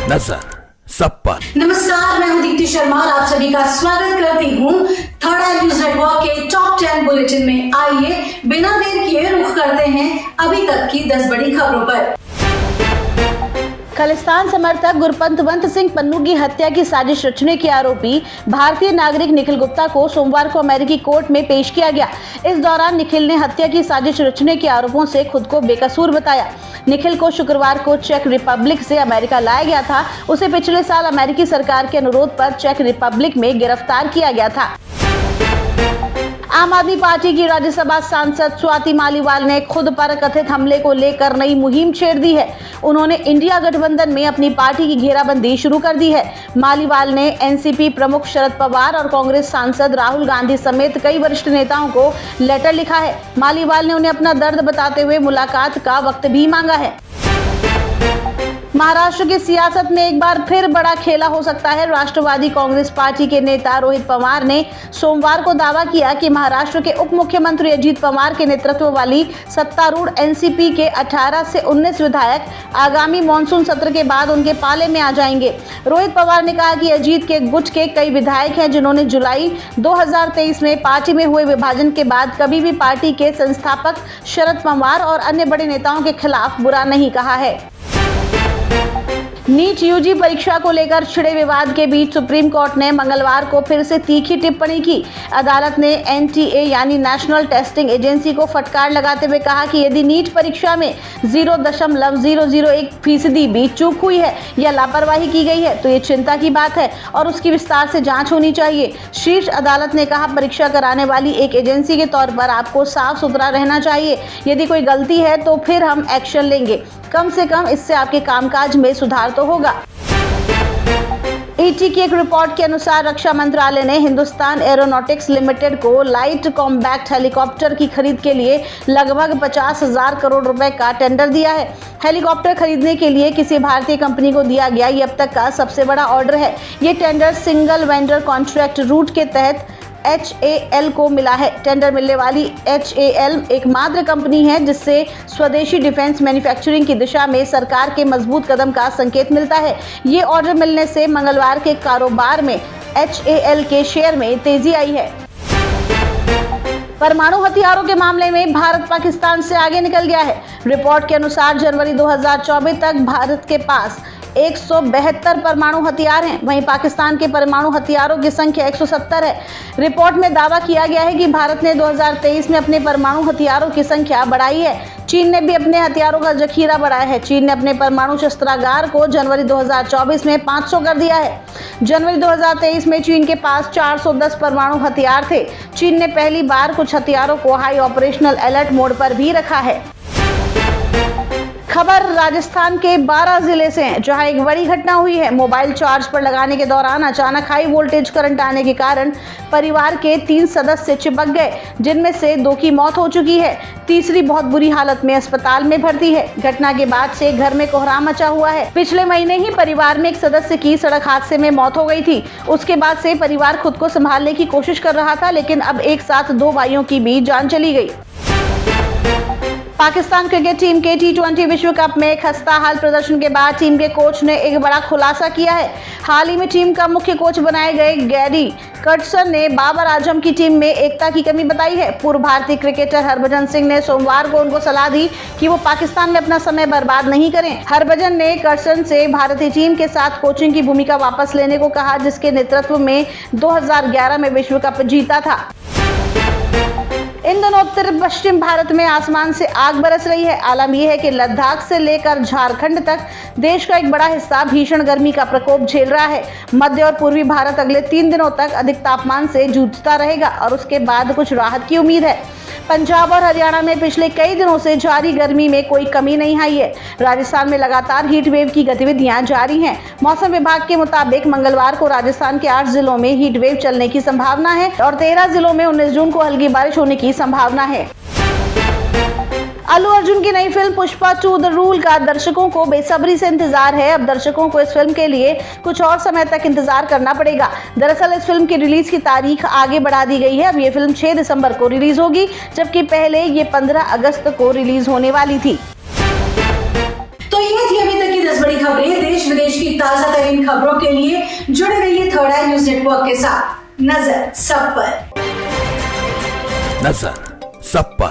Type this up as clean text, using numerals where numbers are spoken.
नजर सब पर। नमस्कार, मैं हूं दीप्ति शर्मा और आप सभी का स्वागत करती हूं थर्ड आई न्यूज नेटवर्क के टॉप 10 बुलेटिन में। आइए बिना देर किए रुख करते हैं अभी तक की 10 बड़ी खबरों पर। खालिस्तान समर्थक गुरपतवंत सिंह पन्नू की हत्या की साजिश रचने के आरोपी भारतीय नागरिक निखिल गुप्ता को सोमवार को अमेरिकी कोर्ट में पेश किया गया। इस दौरान निखिल ने हत्या की साजिश रचने के आरोपों से खुद को बेकसूर बताया। निखिल को शुक्रवार को चेक रिपब्लिक से अमेरिका लाया गया था। उसे पिछले साल अमेरिकी सरकार के अनुरोध पर चेक रिपब्लिक में गिरफ्तार किया गया था। आम आदमी पार्टी की राज्यसभा सांसद स्वाति मालीवाल ने खुद पर कथित हमले को लेकर नई मुहिम छेड़ दी है। उन्होंने इंडिया गठबंधन में अपनी पार्टी की घेराबंदी शुरू कर दी है। मालीवाल ने एनसीपी प्रमुख शरद पवार और कांग्रेस सांसद राहुल गांधी समेत कई वरिष्ठ नेताओं को लेटर लिखा है। मालीवाल ने उन्हें अपना दर्द बताते हुए मुलाकात का वक्त भी मांगा है। महाराष्ट्र की सियासत में एक बार फिर बड़ा खेला हो सकता है। राष्ट्रवादी कांग्रेस पार्टी के नेता रोहित पवार ने सोमवार को दावा किया कि महाराष्ट्र के उप मुख्यमंत्री अजित पवार के नेतृत्व वाली सत्तारूढ़ एनसीपी के 18 से 19 विधायक आगामी मानसून सत्र के बाद उनके पाले में आ जाएंगे। रोहित पवार ने कहा कि अजित के गुट के कई विधायक हैं जिन्होंने जुलाई 2023 में पार्टी में हुए विभाजन के बाद कभी भी पार्टी के संस्थापक शरद पवार और अन्य बड़े नेताओं के खिलाफ बुरा नहीं कहा है। नीट यूजी परीक्षा को लेकर छिड़े विवाद के बीच सुप्रीम कोर्ट ने मंगलवार को फिर से तीखी टिप्पणी की। अदालत ने एनटीए यानी नेशनल टेस्टिंग एजेंसी को फटकार लगाते हुए कहा कि यदि नीट परीक्षा में 0.001% भी चूक हुई है या लापरवाही की गई है तो ये चिंता की बात है और उसकी विस्तार से जांच होनी चाहिए। शीर्ष अदालत ने कहा, परीक्षा कराने वाली एक एजेंसी के तौर पर आपको साफ सुथरा रहना चाहिए। यदि कोई गलती है तो फिर हम एक्शन लेंगे। कम से कम इससे आपके कामकाज में सुधार तो होगा। ईटी की एक रिपोर्ट के अनुसार रक्षा मंत्रालय ने हिंदुस्तान एरोनॉटिक्स लिमिटेड को लाइट कॉम्बैक्ट हेलीकॉप्टर की खरीद के लिए लगभग 50,000 करोड़ रुपए का टेंडर दिया है। हेलीकॉप्टर खरीदने के लिए किसी भारतीय कंपनी को दिया गया ये अब तक का सबसे बड़ा ऑर्डर है। ये tender single vendor contract route के तहत HAL को मिला है। टेंडर मिलने वाली HAL एकमात्र कंपनी है जिससे स्वदेशी डिफेंस मैन्युफैक्चरिंग की दिशा में सरकार के मजबूत कदम का संकेत मिलता है। ये ऑर्डर मिलने से मंगलवार के कारोबार में HAL के शेयर में तेजी आई है। परमाणु हथियारों के मामले में भारत पाकिस्तान से आगे निकल गया है। रिपोर्ट के अनुसार जनवरी 2024 तक भारत के पास 172 परमाणु हथियार हैं। वहीं पाकिस्तान के परमाणु हथियारों की संख्या 170 है। रिपोर्ट में दावा किया गया है कि भारत ने 2023 में अपने परमाणु हथियारों की संख्या बढ़ाई है। चीन ने भी अपने हथियारों का जखीरा बढ़ाया है। चीन ने अपने परमाणु शस्त्रागार को जनवरी 2024 में 500 कर दिया है। जनवरी 2023 में चीन के पास 410 परमाणु हथियार थे। चीन ने पहली बार कुछ हथियारों को हाई ऑपरेशनल अलर्ट मोड पर भी रखा है। खबर राजस्थान के 12 जिले से है जहां एक बड़ी घटना हुई है। मोबाइल चार्ज पर लगाने के दौरान अचानक हाई वोल्टेज करंट आने के कारण परिवार के 3 सदस्य चिपक गए, जिनमें से 2 की मौत हो चुकी है। तीसरी बहुत बुरी हालत में अस्पताल में भर्ती है। घटना के बाद से घर में कोहराम मचा हुआ है। पिछले महीने ही परिवार में एक सदस्य की सड़क हादसे में मौत हो गई थी। उसके बाद से परिवार खुद को संभालने की कोशिश कर रहा था, लेकिन अब एक साथ 2 भाइयों की भी जान चली गई। पाकिस्तान क्रिकेट टीम के T20 विश्व कप में खस्ताहाल प्रदर्शन के बाद टीम के कोच ने एक बड़ा खुलासा किया है। हाल ही में टीम का मुख्य कोच बनाए गए गैरी कर्टसन ने बाबर आजम की टीम में एकता की कमी बताई है। पूर्व भारतीय क्रिकेटर हरभजन सिंह ने सोमवार को उनको सलाह दी कि वो पाकिस्तान में अपना समय बर्बाद नहीं करें। हरभजन ने कर्टसन से भारतीय टीम के साथ कोचिंग की भूमिका वापस लेने को कहा, जिसके नेतृत्व में 2011 में विश्व कप जीता था। इन दिनों उत्तर पश्चिम भारत में आसमान से आग बरस रही है। आलम यह है कि लद्दाख से लेकर झारखंड तक देश का एक बड़ा हिस्सा भीषण गर्मी का प्रकोप झेल रहा है। मध्य और पूर्वी भारत अगले 3 दिनों तक अधिक तापमान से जूझता रहेगा और उसके बाद कुछ राहत की उम्मीद है। पंजाब और हरियाणा में पिछले कई दिनों से जारी गर्मी में कोई कमी नहीं आई है। राजस्थान में लगातार हीट वेव की गतिविधियां जारी हैं। मौसम विभाग के मुताबिक मंगलवार को राजस्थान के 8 जिलों में हीट वेव चलने की संभावना है और 13 जिलों में 19 जून को हल्की बारिश होने की संभावना है। अल्लू अर्जुन की नई फिल्म पुष्पा 2 द रूल का दर्शकों को बेसब्री से इंतजार है। अब दर्शकों को इस फिल्म के लिए कुछ और समय तक इंतजार करना पड़ेगा। दरअसल इस फिल्म की रिलीज की तारीख आगे बढ़ा दी गई है। अब ये फिल्म 6 दिसंबर को रिलीज होगी, जबकि पहले ये 15 अगस्त को रिलीज होने वाली थी। तो ये थी अभी तक की 10 बड़ी खबरें देश विदेश की ताजा तरीन खबरों के लिए जुड़े रहिए थर्ड आई न्यूज नेटवर्क के साथ। नजर सब पर। नजर सब पर।